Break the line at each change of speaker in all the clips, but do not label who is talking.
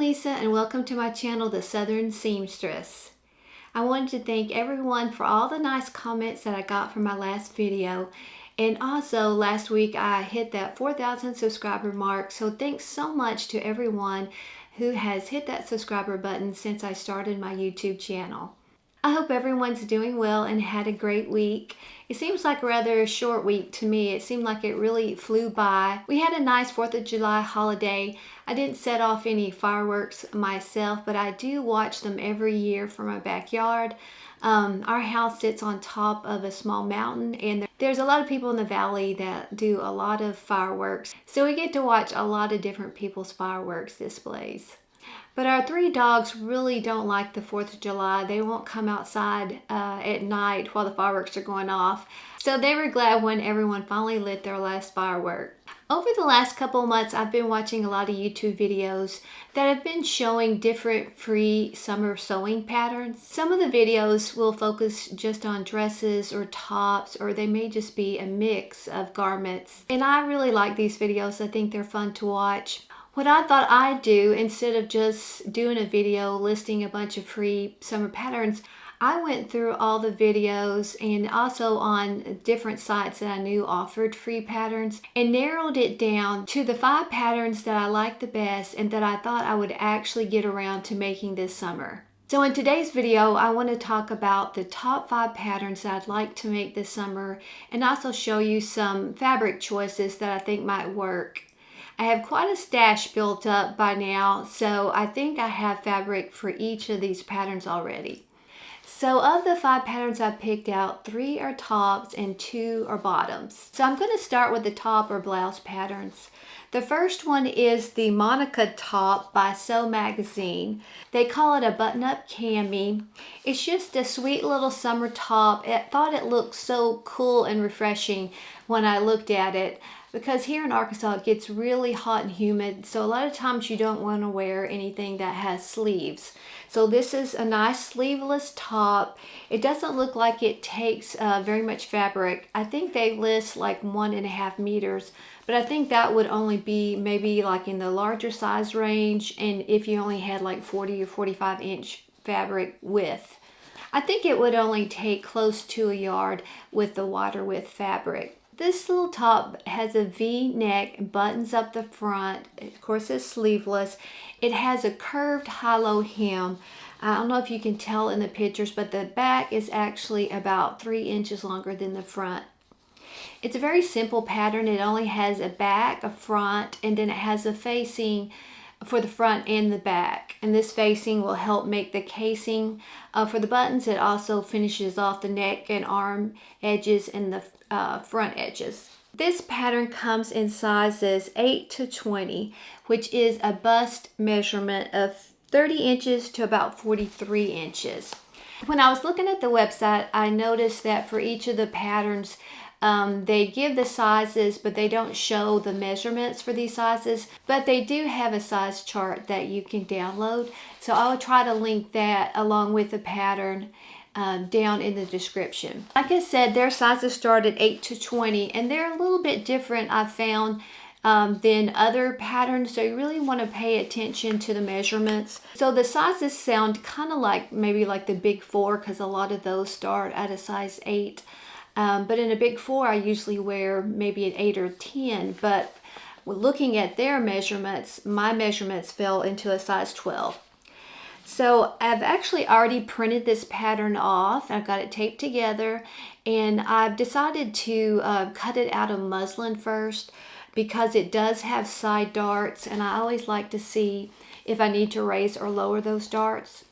Lisa and welcome to my channel, The Southern Seamstress. I wanted to thank everyone for all the nice comments that I got from my last video. And also last week I hit that 4,000 subscriber mark. So thanks so much to everyone who has hit that subscriber button since I started my YouTube channel. I hope everyone's doing well and had a great week. It seems like a rather short week to me. It seemed like it really flew by. We had a nice 4th of July holiday. I didn't set off any fireworks myself, but I do watch them every year from my backyard. Our house sits on top of a small mountain, and there's a lot of people in the valley that do a lot of fireworks. So we get to watch a lot of different people's fireworks displays. But our 3 dogs really don't like the 4th of July. They won't come outside at night while the fireworks are going off. So they were glad when everyone finally lit their last firework. Over the last couple of months, I've been watching a lot of YouTube videos that have been showing different free summer sewing patterns. Some of the videos will focus just on dresses or tops, or they may just be a mix of garments. And I really like these videos. I think they're fun to watch. What I thought I'd do, instead of just doing a video listing a bunch of free summer patterns, I went through all the videos and also on different sites that I knew offered free patterns and narrowed it down to the 5 patterns that I liked the best and that I thought I would actually get around to making this summer. So in today's video, I want to talk about the top 5 patterns that I'd like to make this summer and also show you some fabric choices that I think might work. I have quite a stash built up by now, so I think I have fabric for each of these patterns already. So of the 5 patterns I picked out, 3 are tops and 2 are bottoms. So I'm going to start with the top or blouse patterns. The first one is the Monika top by Sew Magazine. They call it a button-up cami. It's just a sweet little summer top. I thought it looked so cool and refreshing when I looked at it, because here in Arkansas it gets really hot and humid, so a lot of times you don't want to wear anything that has sleeves. So this is a nice sleeveless top. It doesn't look like it takes very much fabric. I think they list like 1.5 meters, but I think that would only be maybe like in the larger size range, and if you only had like 40 or 45 inch fabric width. I think it would only take close to a yard with the wider width fabric. This little top has a V-neck, buttons up the front. Of course, it's sleeveless. It has a curved high-low hem. I don't know if you can tell in the pictures, but the back is actually about 3 inches longer than the front. It's a very simple pattern. It only has a back, a front, and then it has a facing for the front and the back. And this facing will help make the casing for the buttons. It also finishes off the neck and arm edges and the front edges. This pattern comes in sizes 8 to 20, which is a bust measurement of 30 inches to about 43 inches. When I was looking at the website, I noticed that for each of the patterns, they give the sizes, but they don't show the measurements for these sizes, but they do have a size chart that you can download. So I will try to link that along with the pattern down in the description. Like I said, their sizes start at 8 to 20, and they're a little bit different, I've found, than other patterns. So you really want to pay attention to the measurements. So the sizes sound kind of like maybe like the big 4, because a lot of those start at a size 8. But in a big 4, I usually wear maybe an 8 or 10. But looking at their measurements, my measurements fell into a size 12. So I've actually already printed this pattern off. I've got it taped together, and I've decided to cut it out of muslin first because it does have side darts, and I always like to see if I need to raise or lower those darts.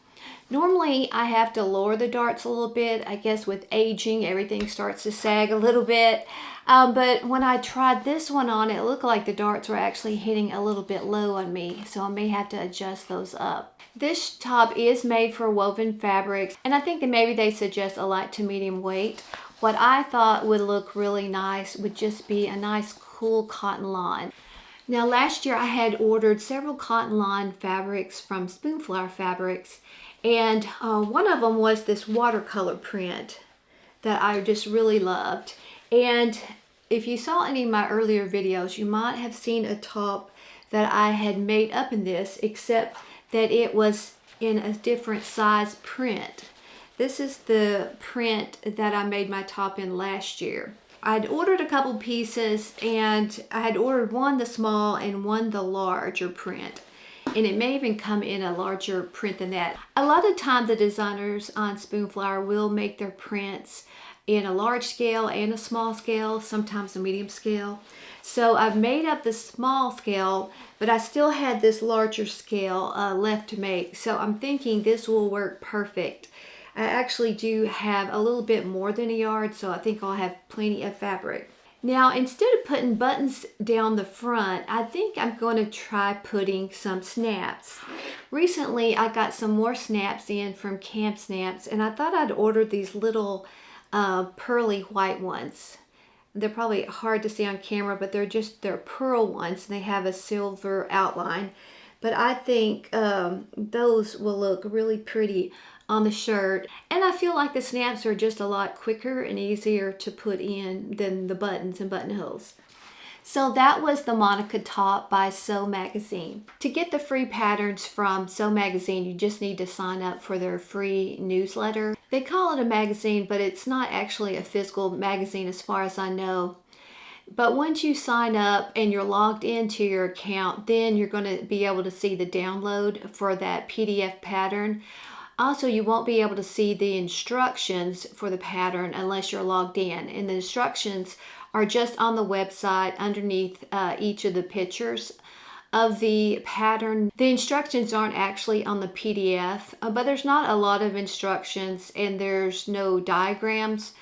Normally I have to lower the darts a little bit. I guess with aging everything starts to sag a little bit. But when I tried this one on, it looked like the darts were actually hitting a little bit low on me, so I may have to adjust those up. This top is made for woven fabrics, and I think that maybe they suggest a light to medium weight. What I thought would look really nice would just be a nice cool cotton line. Now last year I had ordered several cotton line fabrics from Spoonflower Fabrics, and one of them was this watercolor print that I just really loved. And if you saw any of my earlier videos, you might have seen a top that I had made up in this, except that it was in a different size print. This is the print that I made my top in last year. I'd ordered a couple pieces, and I had ordered one the small and one the larger print. And it may even come in a larger print than that. A lot of times the designers on Spoonflower will make their prints in a large scale and a small scale, sometimes a medium scale. So I've made up the small scale, but I still had this larger scale left to make. So I'm thinking this will work perfect. I actually do have a little bit more than a yard, so I think I'll have plenty of fabric. Now, instead of putting buttons down the front, I think I'm going to try putting some snaps. Recently, I got some more snaps in from Camp Snaps, and I thought I'd order these little pearly white ones. They're probably hard to see on camera, but they're pearl ones, and they have a silver outline. But I think those will look really pretty on the shirt, and I feel like the snaps are just a lot quicker and easier to put in than the buttons and buttonholes. So that was the Monika top by Sew Magazine. To get the free patterns from Sew Magazine, you just need to sign up for their free newsletter. They call it a magazine, but it's not actually a physical magazine as far as I know. But once you sign up and you're logged into your account, then you're going to be able to see the download for that PDF pattern. Also, you won't be able to see the instructions for the pattern unless you're logged in. And the instructions are just on the website underneath each of the pictures of the pattern. The instructions aren't actually on the PDF, but there's not a lot of instructions, and there's no diagrams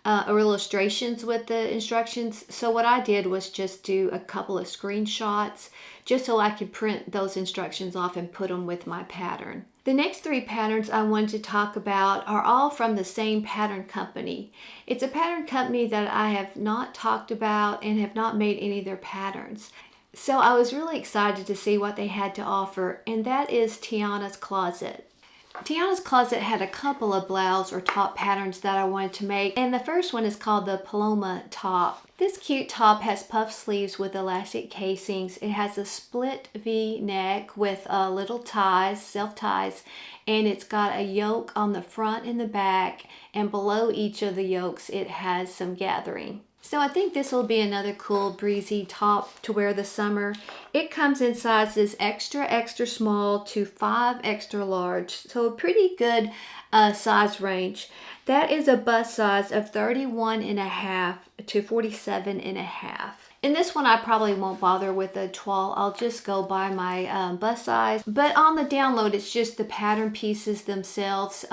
or illustrations with the instructions. So what I did was just do a couple of screenshots just so I could print those instructions off and put them with my pattern. The next three patterns I wanted to talk about are all from the same pattern company. It's a pattern company that I have not talked about and have not made any of their patterns. So I was really excited to see what they had to offer, and that is Tiana's Closet. Tiana's Closet had a couple of blouse or top patterns that I wanted to make, and the first one is called the Paloma top. This cute top has puff sleeves with elastic casings. It has a split V neck with little ties, self ties, and it's got a yoke on the front and the back, and below each of the yokes it has some gathering. So I think this will be another cool breezy top to wear this summer. It comes in sizes extra, extra small to 5 extra large. So a pretty good size range. That is a bust size of 31.5 to 47.5. In this one, I probably won't bother with a toile. I'll just go by my bust size. But on the download, it's just the pattern pieces themselves.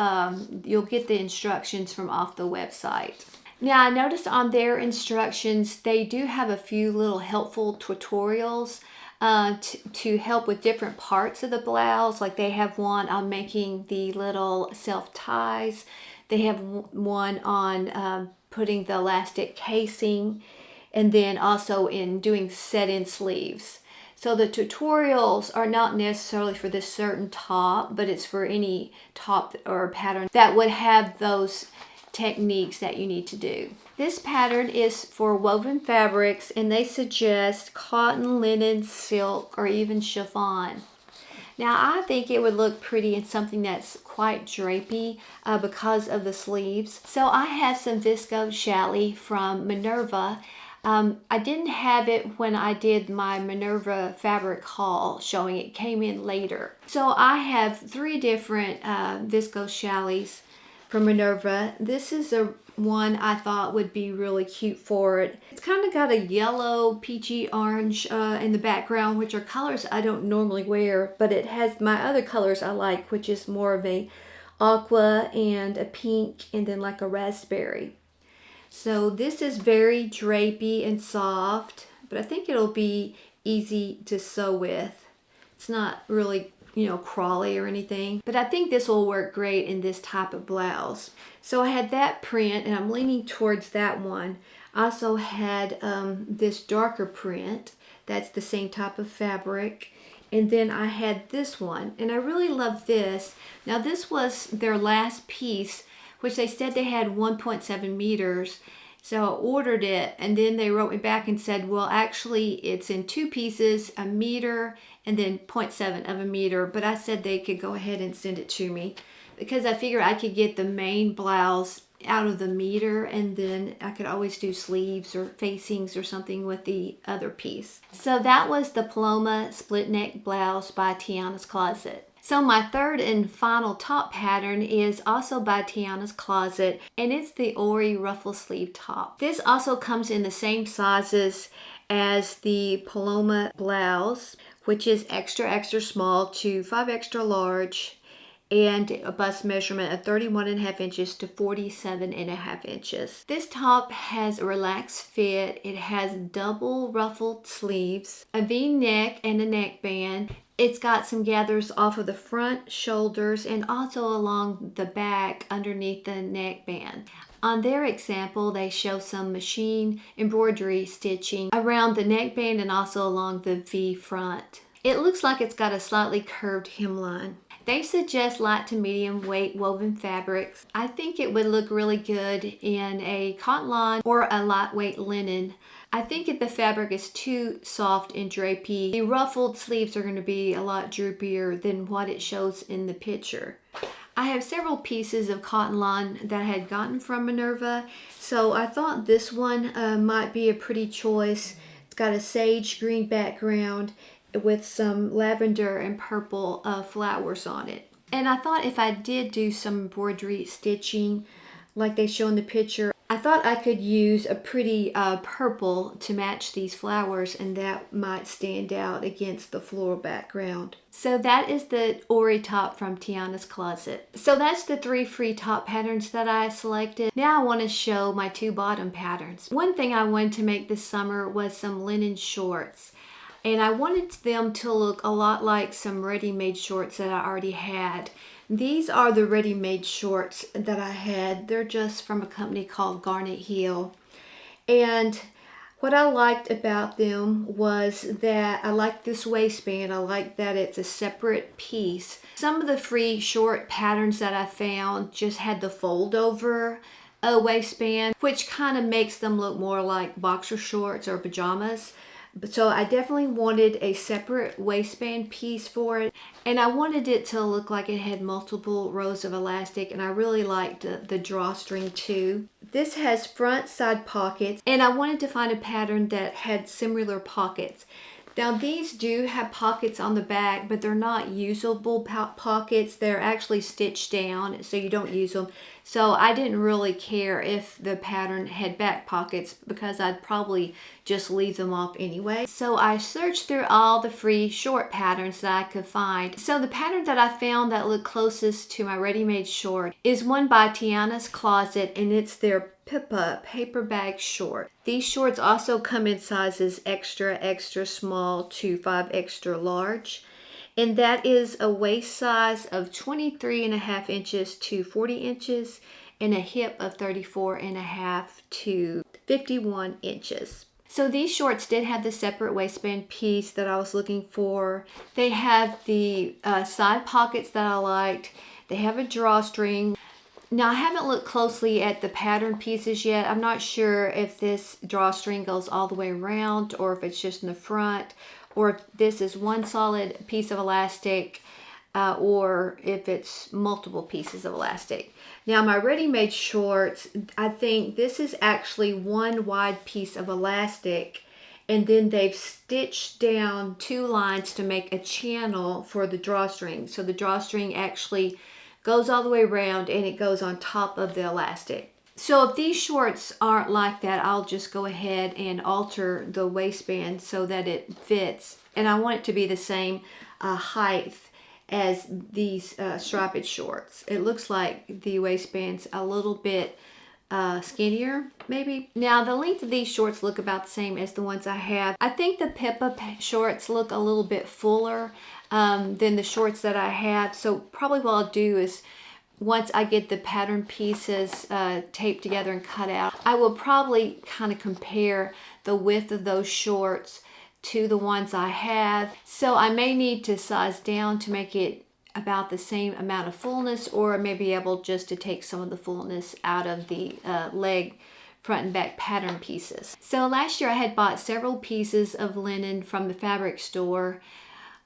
You'll get the instructions from off the website. Now, I noticed on their instructions, they do have a few little helpful tutorials to help with different parts of the blouse. Like they have one on making the little self ties. They have one on putting the elastic casing, and then also in doing set-in sleeves. So the tutorials are not necessarily for this certain top, but it's for any top or pattern that would have those techniques that you need to do. This pattern is for woven fabrics, and they suggest cotton, linen, silk, or even chiffon. Now, I think it would look pretty in something that's quite drapey because of the sleeves. So I have some viscose challis from Minerva. I didn't have it when I did my Minerva fabric haul showing. It came in later. So I have 3 different viscose challis from Minerva. This is the one I thought would be really cute for it. It's kind of got a yellow, peachy orange in the background, which are colors I don't normally wear, but it has my other colors I like, which is more of a aqua and a pink and then like a raspberry. So this is very drapey and soft, but I think it'll be easy to sew with. It's not really, crawly or anything, but I think this will work great in this type of blouse. So I had that print, and I'm leaning towards that one. I also had this darker print that's the same type of fabric, and then I had this one, and I really love this. Now this was their last piece, which they said they had 1.7 meters, So I ordered it, and then they wrote me back and said, well, actually it's in 2 pieces, a meter and then 0.7 of a meter. But I said they could go ahead and send it to me because I figured I could get the main blouse out of the meter, and then I could always do sleeves or facings or something with the other piece. So that was the Paloma split neck blouse by Tiana's Closet. So my third and final top pattern is also by Tiana's Closet, and it's the Orrie ruffle sleeve top. This also comes in the same sizes as the Paloma blouse, which is extra extra small to 5 extra large, and a bust measurement of 31.5 inches to 47.5 inches. This top has a relaxed fit. It has double ruffled sleeves, a V-neck and a neckband. It's got some gathers off of the front shoulders and also along the back underneath the neckband. On their example, they show some machine embroidery stitching around the neckband and also along the V front. It looks like it's got a slightly curved hemline. They suggest light to medium weight woven fabrics. I think it would look really good in a cotton line or a lightweight linen. I think if the fabric is too soft and drapey, the ruffled sleeves are going to be a lot droopier than what it shows in the picture. I have several pieces of cotton line that I had gotten from Minerva, so I thought this one might be a pretty choice. It's got a sage green background with some lavender and purple flowers on it. And I thought if I did do some embroidery stitching like they show in the picture, I thought I could use a pretty purple to match these flowers, and that might stand out against the floral background. So that is the Orrie top from Tiana's Closet. So that's the 3 free top patterns that I selected. Now I want to show my 2 bottom patterns. One thing I wanted to make this summer was some linen shorts. And I wanted them to look a lot like some ready-made shorts that I already had. These are the ready-made shorts that I had. They're just from a company called Garnet Hill. And what I liked about them was that I liked this waistband. I like that it's a separate piece. Some of the free short patterns that I found just had the fold-over waistband, which kind of makes them look more like boxer shorts or pajamas. So I definitely wanted a separate waistband piece for it, and I wanted it to look like it had multiple rows of elastic, and I really liked the drawstring too. This has front side pockets, and I wanted to find a pattern that had similar pockets. Now these do have pockets on the back, but they're not usable pockets. They're actually stitched down, so you don't use them. So I didn't really care if the pattern had back pockets because I'd probably just leave them off anyway. So I searched through all the free short patterns that I could find. So the pattern that I found that looked closest to my ready-made short is one by Tiana's Closet, and it's their Pipa Paperbag short. These shorts also come in sizes extra, extra small to 5 extra large. And that is a waist size of 23.5 inches to 40 inches and a hip of 34.5 to 51 inches. So these shorts did have the separate waistband piece that I was looking for. They have the side pockets that I liked. They have a drawstring. Now I haven't looked closely at the pattern pieces yet. I'm not sure if this drawstring goes all the way around or if it's just in the front, or if this is one solid piece of elastic, or if it's multiple pieces of elastic. Now my ready-made shorts, I think this is actually one wide piece of elastic, and then they've stitched down 2 lines to make a channel for the drawstring. So the drawstring actually goes all the way around and it goes on top of the elastic. So if these shorts aren't like that, I'll just go ahead and alter the waistband so that it fits. And I want it to be the same height as these striped shorts. It looks like the waistband's a little bit skinnier, maybe. Now the length of these shorts look about the same as the ones I have. I think the Pipa shorts look a little bit fuller than the shorts that I have. So probably what I'll do is, once I get the pattern pieces taped together and cut out, I will probably kind of compare the width of those shorts to the ones I have. So I may need to size down to make it about the same amount of fullness, or I may be able just to take some of the fullness out of the leg front and back pattern pieces. So last year I had bought several pieces of linen from the fabric store,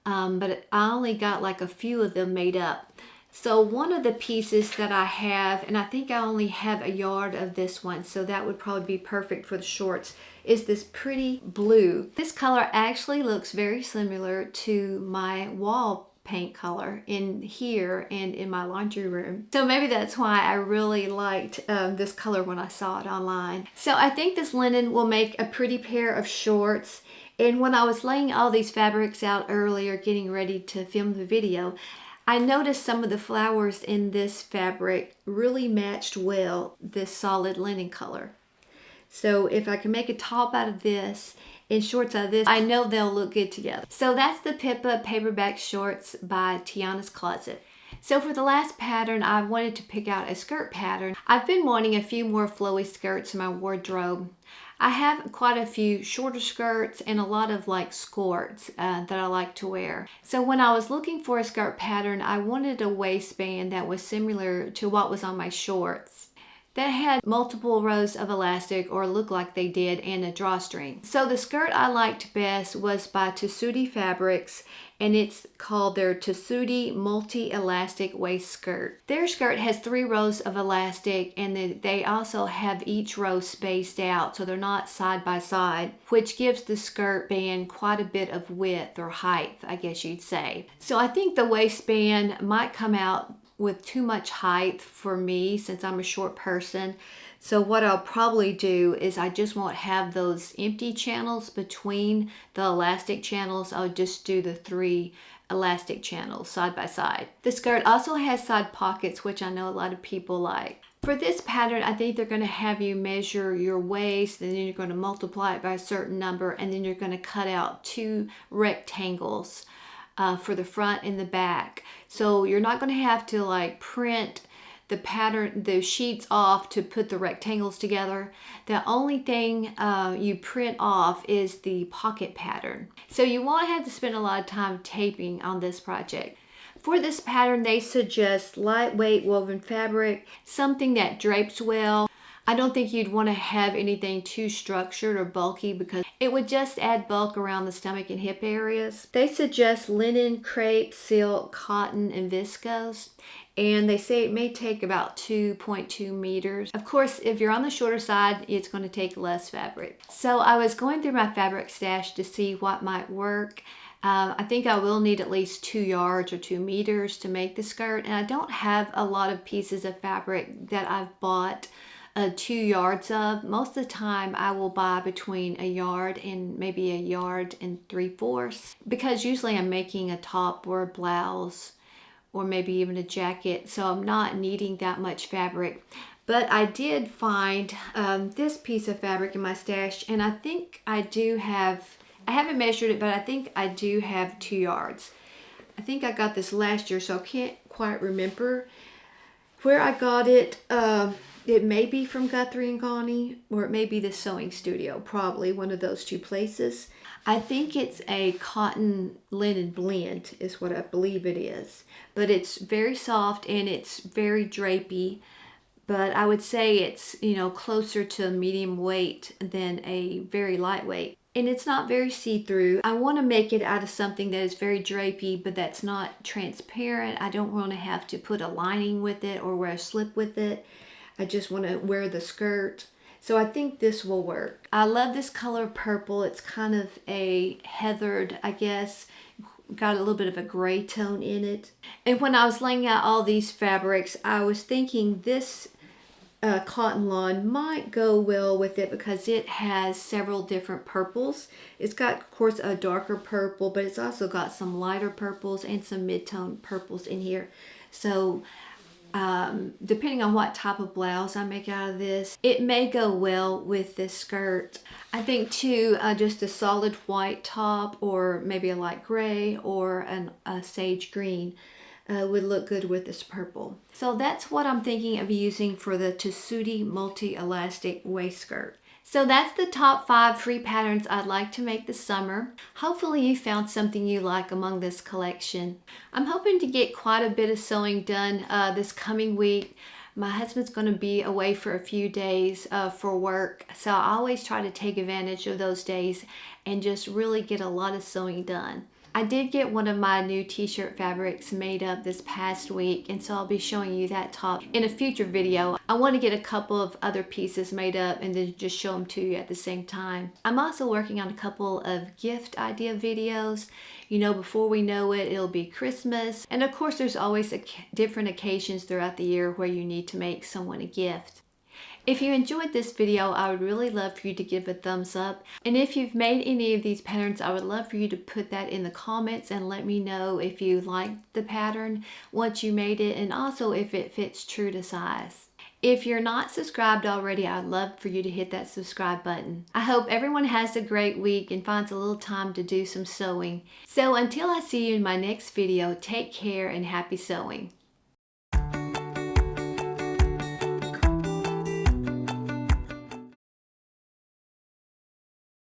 but I only got like a few of them made up. So one of the pieces that I have, and I think I only have a yard of this one, so that would probably be perfect for the shorts, is this pretty blue. This color actually looks very similar to my wall paint color in here and in my laundry room. So maybe that's why I really liked this color when I saw it online. So I think this linen will make a pretty pair of shorts. And when I was laying all these fabrics out earlier, getting ready to film the video, I noticed some of the flowers in this fabric really matched well this solid linen color. So if I can make a top out of this and shorts out of this, I know they'll look good together. So that's the Pipa Paperback Shorts by Tiana's Closet. So for the last pattern, I wanted to pick out a skirt pattern. I've been wanting a few more flowy skirts in my wardrobe. I have quite a few shorter skirts and a lot of like skirts that I like to wear. So when I was looking for a skirt pattern, I wanted a waistband that was similar to what was on my shorts, that had multiple rows of elastic, or looked like they did, and a drawstring. So the skirt I liked best was by Tessuti Fabrics, and it's called their Tessuti Multi-Elastic Waist Skirt. Their skirt has 3 rows of elastic, and they also have each row spaced out, so they're not side by side, which gives the skirt band quite a bit of width or height, I guess you'd say. So I think the waistband might come out with too much height for me since I'm a short person. So what I'll probably do is I just won't have those empty channels between the elastic channels. I'll just do the 3 elastic channels side by side. The skirt also has side pockets, which I know a lot of people like. For this pattern, I think they're going to have you measure your waist, and then you're going to multiply it by a certain number, and then you're going to cut out 2 rectangles for the front and the back. So you're not going to have to like print the pattern, the sheets off to put the rectangles together. The only thing you print off is the pocket pattern. So you won't have to spend a lot of time taping on this project. For this pattern, they suggest lightweight woven fabric, something that drapes well. I don't think you'd want to have anything too structured or bulky because it would just add bulk around the stomach and hip areas. They suggest linen, crepe, silk, cotton, and viscose. And they say it may take about 2.2 meters. Of course, if you're on the shorter side, it's going to take less fabric. So I was going through my fabric stash to see what might work. I think I will need at least 2 yards or 2 meters to make the skirt. And I don't have a lot of pieces of fabric that I've bought 2 yards of. Most of the time I will buy between a yard and maybe a yard and 3/4, because usually I'm making a top or a blouse or maybe even a jacket, so I'm not needing that much fabric. But I did find this piece of fabric in my stash, and I think I do have, I haven't measured it, but I think I do have 2 yards. I think I got this last year, so I can't quite remember where I got it. It may be from Guthrie & Ghani, or it may be the sewing studio, probably one of those 2 places. I think it's a cotton linen blend is what I believe it is. But it's very soft and it's very drapey. But I would say it's, you know, closer to medium weight than a very lightweight. And it's not very see-through. I want to make it out of something that is very drapey, but that's not transparent. I don't want to have to put a lining with it or wear a slip with it. I just want to wear the skirt. So I think this will work. I love this color purple. It's kind of a heathered, I guess, got a little bit of a gray tone in it. And when I was laying out all these fabrics, I was thinking this cotton lawn might go well with it because it has several different purples. It's got, of course, a darker purple, but it's also got some lighter purples and some mid-tone purples in here. So depending on what type of blouse I make out of this, it may go well with this skirt. I think too, just a solid white top or maybe a light gray or a sage green would look good with this purple. So that's what I'm thinking of using for the Tessuti Multi-Elastic Waist Skirt. So that's the top 5 free patterns I'd like to make this summer. Hopefully you found something you like among this collection. I'm hoping to get quite a bit of sewing done this coming week. My husband's going to be away for a few days for work, so I always try to take advantage of those days and just really get a lot of sewing done. I did get one of my new t-shirt fabrics made up this past week, and so I'll be showing you that top in a future video. I want to get a couple of other pieces made up and then just show them to you at the same time. I'm also working on a couple of gift idea videos. You know, before we know it, it'll be Christmas. And of course, there's always different occasions throughout the year where you need to make someone a gift. If you enjoyed this video, I would really love for you to give a thumbs up. And if you've made any of these patterns, I would love for you to put that in the comments and let me know if you liked the pattern once you made it, and also if it fits true to size. If you're not subscribed already, I'd love for you to hit that subscribe button. I hope everyone has a great week and finds a little time to do some sewing. So until I see you in my next video, take care and happy sewing.